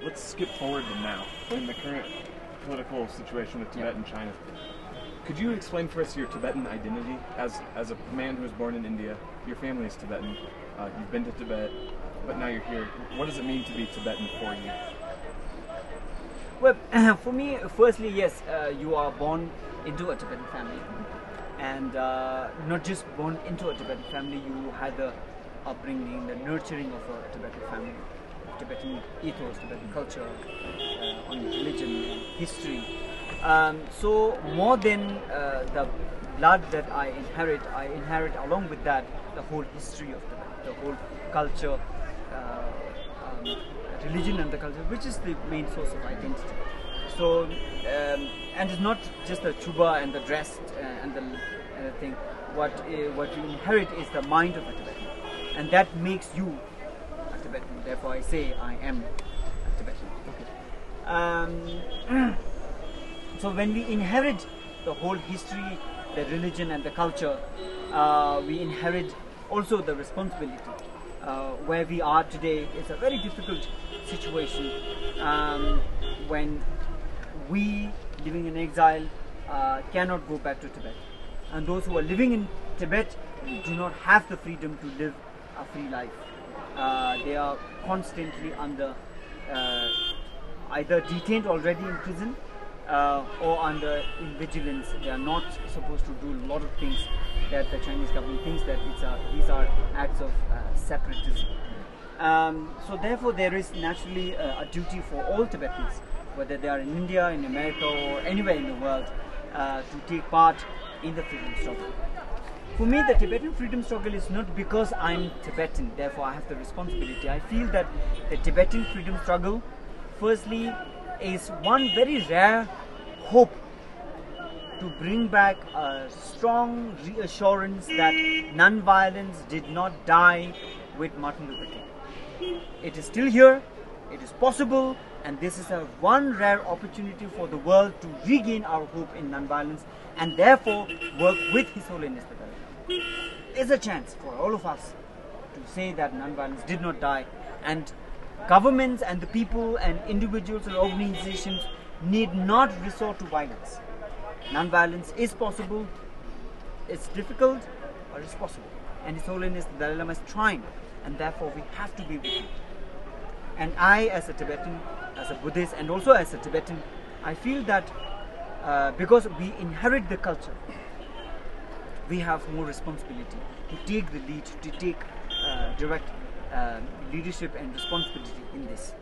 Let's skip forward to now, in the current political situation with Tibet and China. Could you explain for us your Tibetan identity as a man who was born in India? Your family is Tibetan. You've been to Tibet, but now you're here. What does it mean to be Tibetan for you? Well, for me, firstly, yes, you are born into a Tibetan family, and not just born into a Tibetan family, you had the upbringing, the nurturing of a Tibetan family, Tibetan ethos, Tibetan culture, on religion, history. So more than the blood that I inherit along with that the whole history of Tibet, the whole culture, religion and the culture, which is the main source of identity. So, and it's not just the chuba and the dress and the thing. What you inherit is the mind of a Tibetan, and that makes you a Tibetan. Therefore, I say I am a Tibetan. Okay. So when we inherit the whole history, the religion and the culture, we inherit also the responsibility. Where we are today is a very difficult situation when we living in exile cannot go back to Tibet, and those who are living in Tibet do not have the freedom to live a free life. They are constantly under either detained already in prison or under vigilance. They are not supposed to do a lot of things that the Chinese government thinks that these are acts of separatism. So therefore there is naturally a duty for all Tibetans, whether they are in India, in America or anywhere in the world, to take part in the freedom struggle. For me, the Tibetan freedom struggle is not because I'm Tibetan, therefore I have the responsibility. I feel that the Tibetan freedom struggle, firstly, is one very rare hope to bring back a strong reassurance that non-violence did not die with Martin Luther King. It is still here, it is possible, and this is a one rare opportunity for the world to regain our hope in non-violence and therefore work with His Holiness the Dalai Lama. There's a chance for all of us to say that non-violence did not die, and governments and the people and individuals and organizations need not resort to violence. Non-violence is possible, it's difficult, but it's possible. And His Holiness the Dalai Lama is trying, and therefore we have to be with him. And I, as a Tibetan, as a Buddhist, and also as a Tibetan, I feel that because we inherit the culture, we have more responsibility to take the lead, to take direct leadership and responsibility in this.